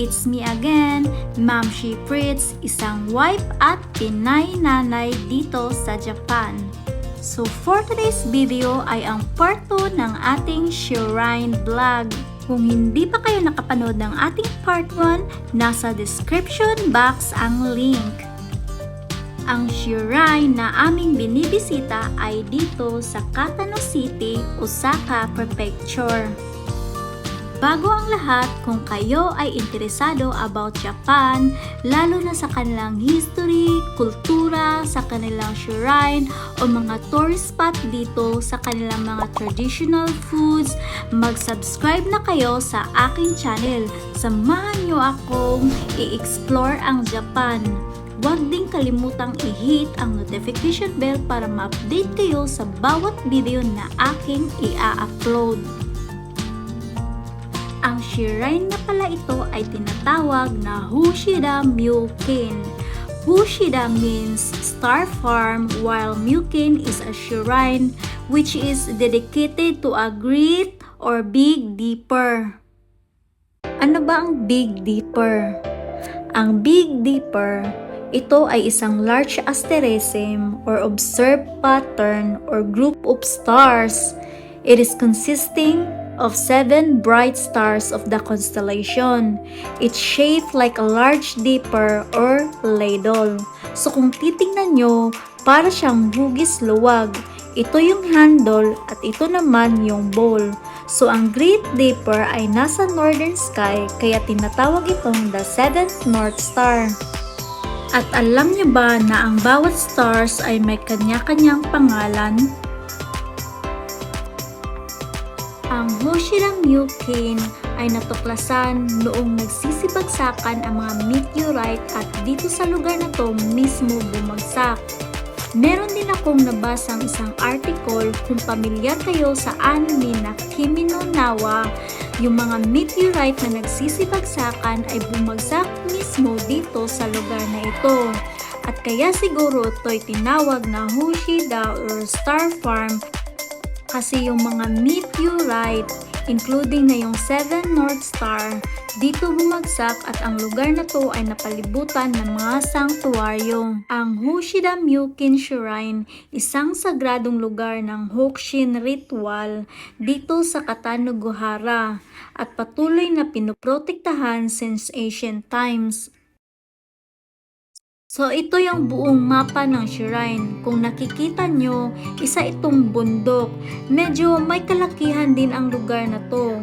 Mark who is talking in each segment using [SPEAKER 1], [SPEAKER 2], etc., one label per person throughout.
[SPEAKER 1] It's me again, Ma'am She Fritz, isang wife at Pinay nanay dito sa Japan. So for today's video ay ang part 2 ng ating shrine vlog. Kung hindi pa kayo nakapanood ng ating part 1, nasa description box ang link. Ang shrine na aming binibisita ay dito sa Katano City, Osaka Prefecture. Bago ang lahat, kung kayo ay interesado about Japan, lalo na sa kanilang history, kultura, sa kanilang shrine, o mga tourist spot dito sa kanilang mga traditional foods, mag-subscribe na kayo sa aking channel. Samahan nyo akong i-explore ang Japan. Huwag din kalimutang i-hit ang notification bell para ma-update kayo sa bawat video na aking i-upload. Ang shrine na pala ito ay tinatawag na Hushida Myokin. Hushida means star farm, while Myokin is a shrine which is dedicated to a great or Big Dipper. Ano ba ang Big Dipper? Ang Big Dipper, ito ay isang large asterism or observed pattern or group of stars. It is consisting of 7 bright stars of the constellation. It's shaped like a large dipper or ladle. So kung titingnan nyo, para siyang hugis luwag. Ito yung handle at ito naman yung bowl. So ang Great Dipper ay nasa northern sky kaya tinatawag itong the 7th North Star. At alam niyo ba na ang bawat stars ay may kanya-kanyang pangalan? Ang Hushida Myokin ay natuklasan noong nagsisibagsakan ang mga meteorite at dito sa lugar na to mismo bumagsak. Meron din akong nabasang isang article kung pamilyar kayo sa anime na Kimi no Na wa, yung mga meteorite na nagsisibagsakan ay bumagsak mismo dito sa lugar na ito. At kaya siguro ito'y tinawag na Hushida or Star Farm kasi yung mga meteorite, including na yung 7 North Star, dito bumagsak at ang lugar na to ay napalibutan ng mga sanktuaryo. Ang Hushida Myokin Shrine, isang sagradong lugar ng Hokushin ritual dito sa Katanoguhara at patuloy na pinoprotektahan since ancient times. So ito yung buong mapa ng shrine. Kung nakikita nyo, isa itong bundok. Medyo may kalakihan din ang lugar na to.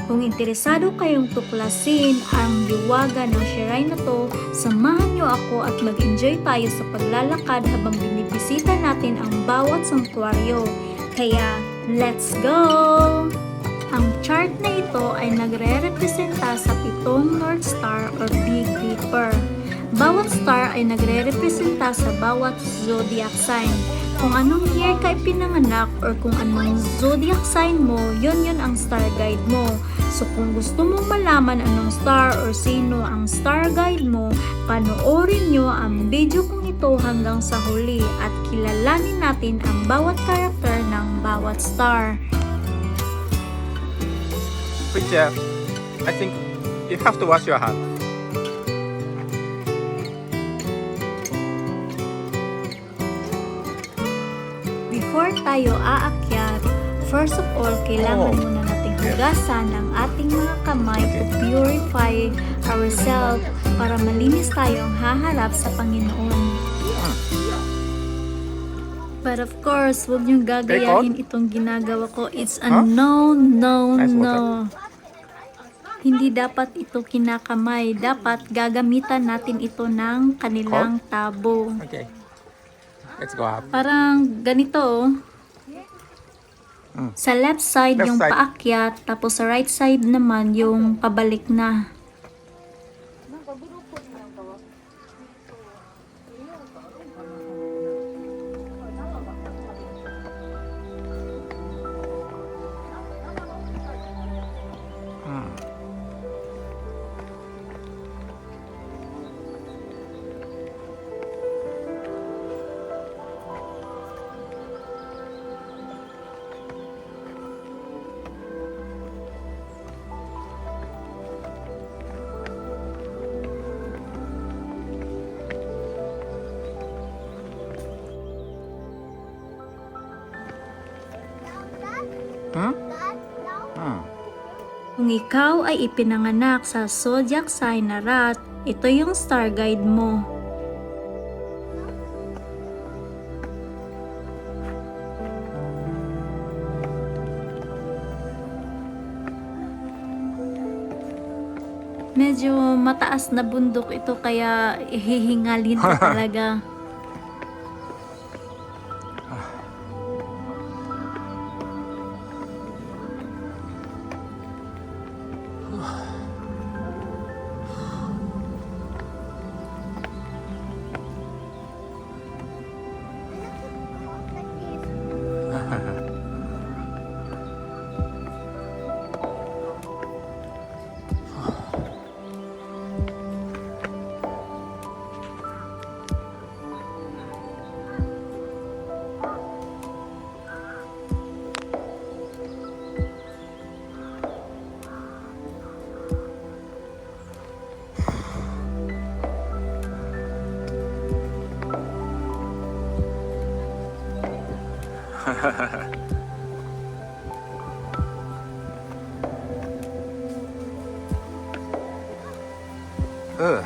[SPEAKER 1] Kung interesado kayong tuklasin ang liwaga ng shrine na to, samahan nyo ako at mag-enjoy tayo sa paglalakad habang binibisita natin ang bawat sanktuaryo. Kaya, let's go! Ang chart na ito ay nagre-representa sa 7 North Star or Big Dipper. Bawat star ay nagre-representa sa bawat zodiac sign. Kung anong year ka ipinanganak or kung anong zodiac sign mo, yun ang star guide mo. So kung gusto mong malaman anong star or sino ang star guide mo, panoorin nyo ang video kong ito hanggang sa huli at kilalanin natin ang bawat karakter ng bawat star.
[SPEAKER 2] Which, I think you have to wash your hand.
[SPEAKER 1] Before tayo aakyat, first of all, kailangan muna nating hugasan ang ating mga kamay to purify ourselves para malinis tayong haharap sa Panginoon. But of course, huwag niyong gagayahin itong ginagawa ko. It's a no. Hindi dapat ito kinakamay. Dapat gagamitan natin ito ng kanilang tabo.
[SPEAKER 2] Okay. Let's go up.
[SPEAKER 1] Parang ganito oh. Sa left side yung paakyat, tapos sa right side naman yung pabalik na.
[SPEAKER 2] Hmm? Hmm.
[SPEAKER 1] Kung ikaw ay ipinanganak sa zodiac sign na rat, ito yung star guide mo. Medyo mataas na bundok ito kaya hihingalin ka talaga.
[SPEAKER 2] Ugh.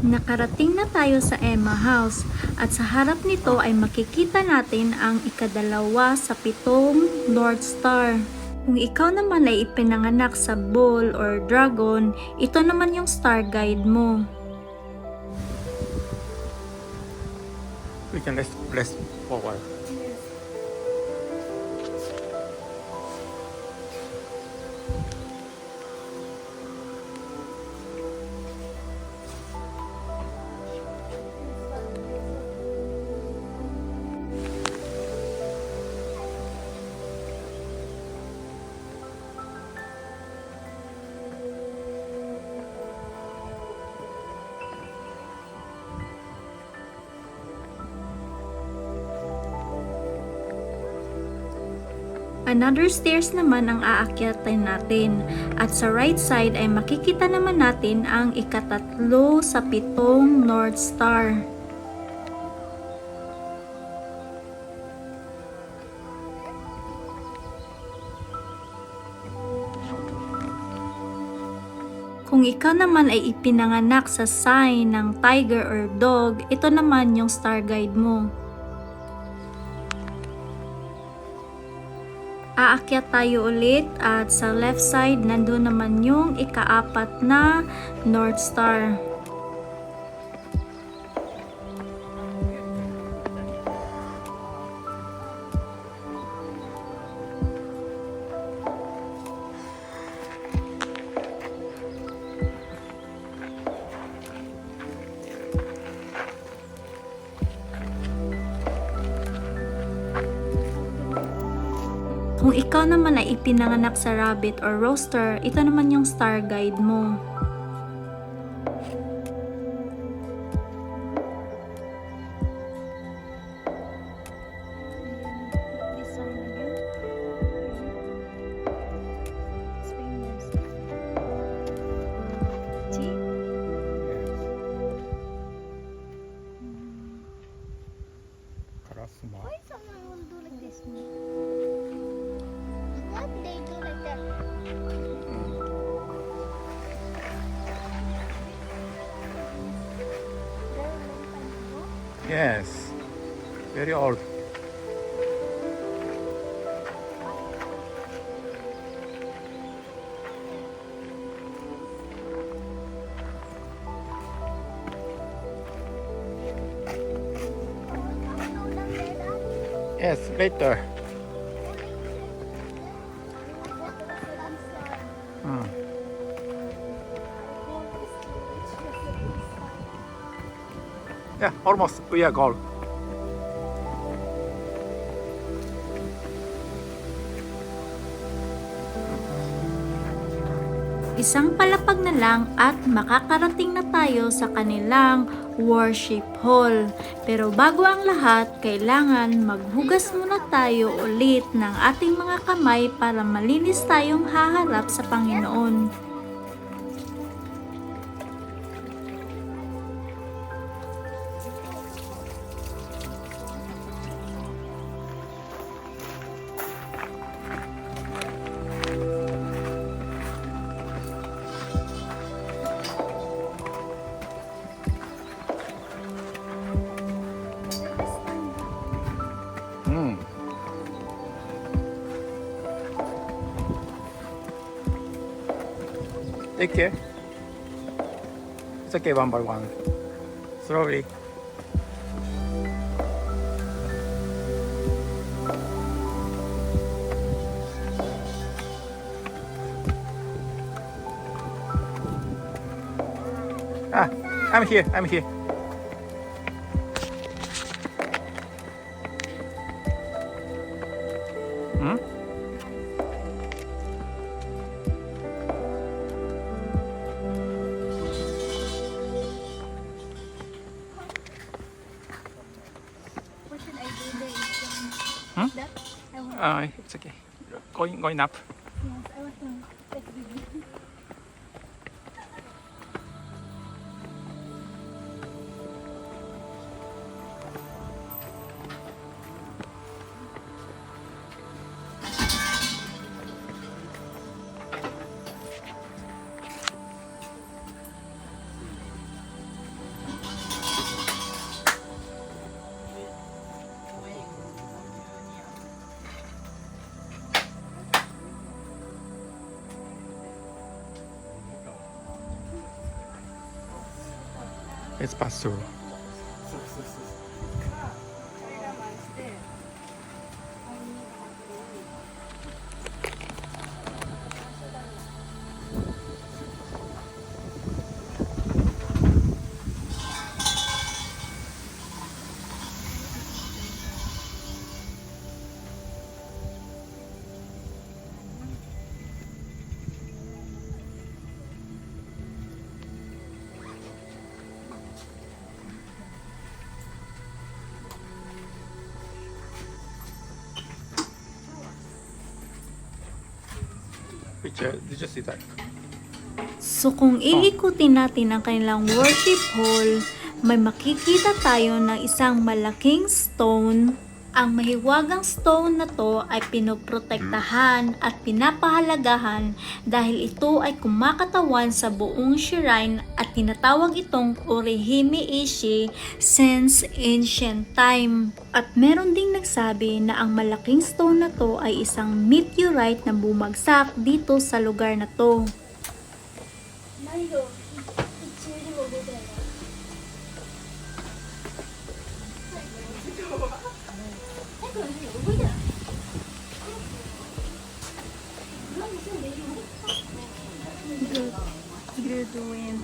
[SPEAKER 1] Nakarating na tayo sa Emma House at sa harap nito ay makikita natin ang ikadalawa sa 7 North Star. Kung ikaw naman ay ipinanganak sa bull or dragon, ito naman yung star guide mo.
[SPEAKER 2] We can let's forward.
[SPEAKER 1] Another stairs naman ang aakyatan natin at sa right side ay makikita naman natin ang ikatatlo sa 7 North Star. Kung ikaw naman ay ipinanganak sa sign ng tiger or dog, ito naman yung star guide mo. Aakyat tayo ulit at sa left side nandun naman yung ika-4 na North Star. Kung ikaw naman ay ipinanganak sa rabbit or rooster, ito naman yung star guide mo.
[SPEAKER 2] Karasuma.
[SPEAKER 3] Why someone will do like this? What they do like that? Very long time ago.
[SPEAKER 2] Yes. Very old. Yes, later. Hmm. Yeah, almost. We are gone.
[SPEAKER 1] Isang palapag na lang at makakarating na tayo sa kanilang worship hall. Pero bago ang lahat, kailangan maghugas muna tayo ulit ng ating mga kamay para malinis tayong haharap sa Panginoon.
[SPEAKER 2] Mm. Take care. It's okay, one by one. Slowly. Ah, I'm here. I'm here. Hmm?
[SPEAKER 3] What should I do there?
[SPEAKER 2] Hmm?
[SPEAKER 3] That? I want,
[SPEAKER 2] It's okay. Going up.
[SPEAKER 3] yes, I want to take video.
[SPEAKER 2] Let's pass through. Did you see that?
[SPEAKER 1] So kung iikutin natin ang kanilang worship hall, may makikita tayo ng isang malaking stone. Ang mahiwagang stone na to ay pinoprotektahan at pinapahalagahan dahil ito ay kumakatawan sa buong shrine at tinatawag itong Orihime Ishi since ancient time. At meron ding nagsabi na ang malaking stone na to ay isang meteorite na bumagsak dito sa lugar na to.
[SPEAKER 3] Mario, it's really over there.
[SPEAKER 1] Good wind.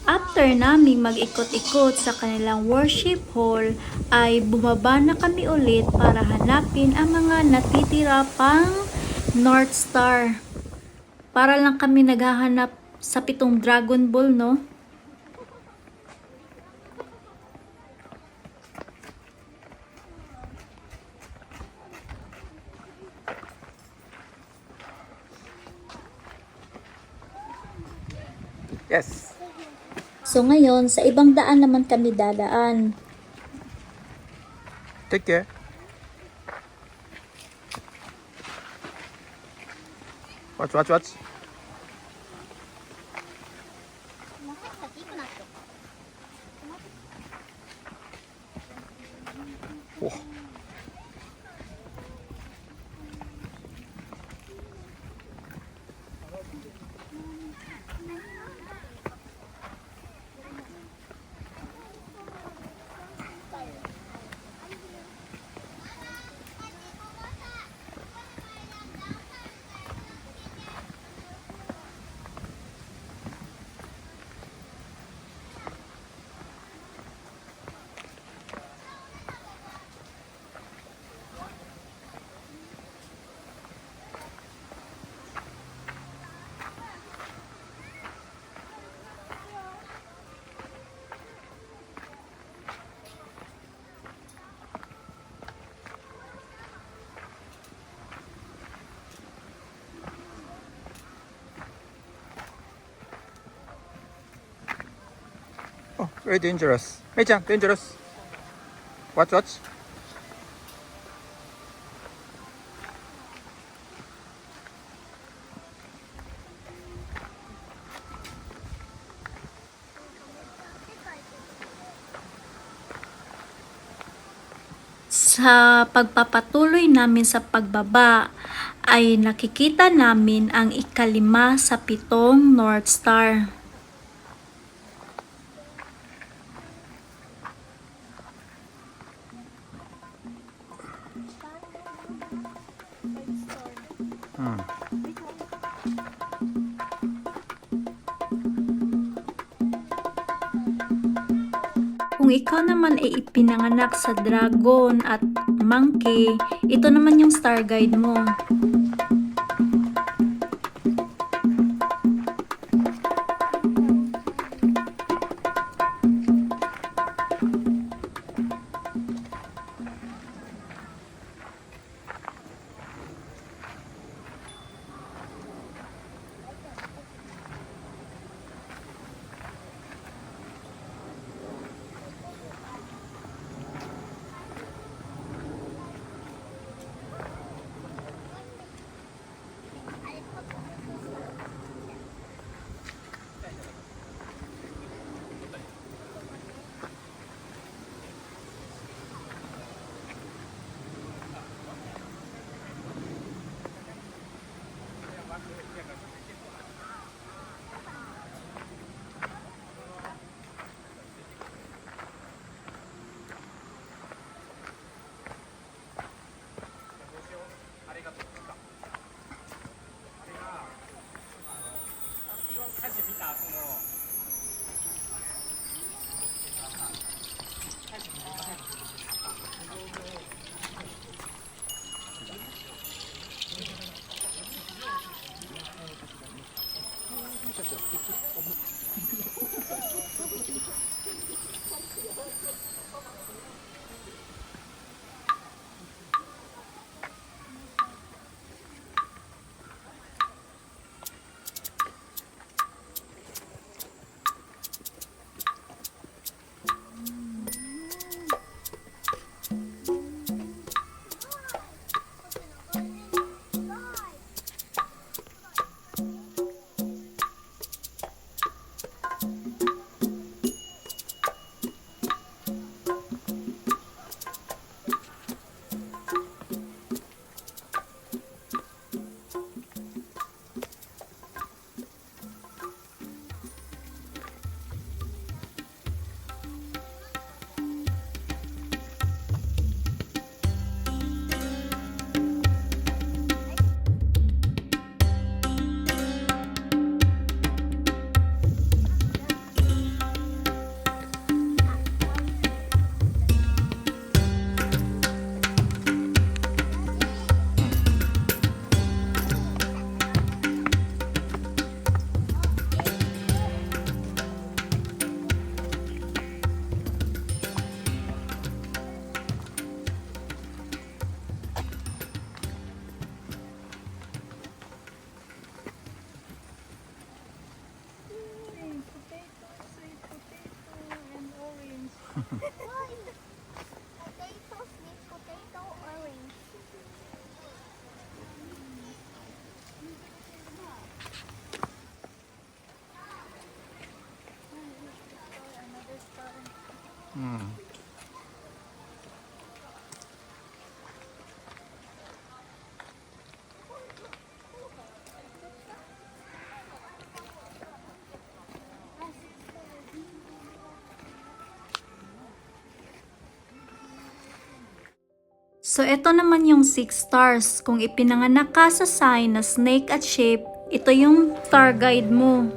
[SPEAKER 1] After naming mag-ikot-ikot sa kanilang worship hall, ay bumaba na kami ulit para hanapin ang mga natitira pang North Star. Para lang kami naghahanap sa 7 Dragon Ball, no?
[SPEAKER 2] Yes.
[SPEAKER 1] So ngayon, sa ibang daan naman kami dadaan.
[SPEAKER 2] Take care. Watch.
[SPEAKER 3] 大きくなってる。
[SPEAKER 2] お。Very dangerous. Mei-chan, dangerous. Watch, watch.
[SPEAKER 1] Sa pagpapatuloy namin sa pagbaba ay nakikita namin ang ikalima sa 7 North Star. Kung ikaw naman ay ipinanganak sa dragon at monkey, ito naman yung star guide mo.
[SPEAKER 3] Potato, sweet potato, orange. Another star.
[SPEAKER 1] So, ito naman yung 6 stars. Kung ipinanganak ka sa sign na snake at shape, ito yung star guide mo.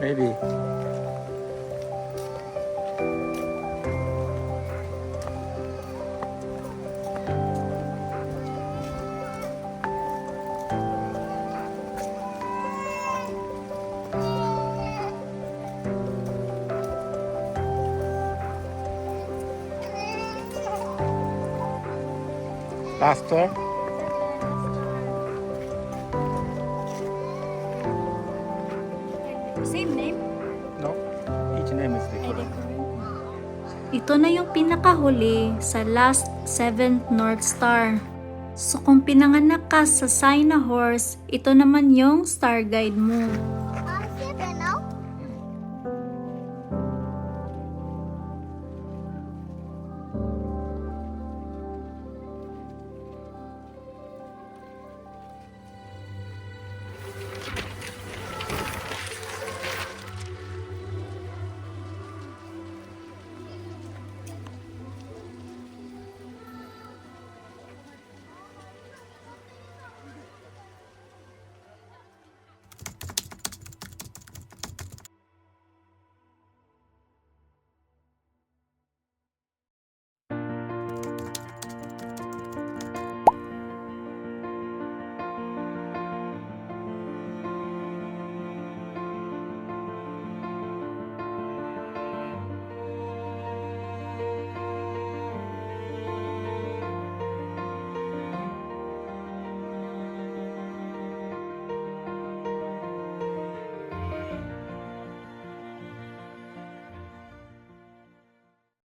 [SPEAKER 2] Maybe. Last star.
[SPEAKER 1] Same name?
[SPEAKER 2] No, each name is different.
[SPEAKER 1] Ito na yung pinakahuli sa last 7th North Star. So kung pinanganak ka sa sign na horse, ito naman yung star guide mo.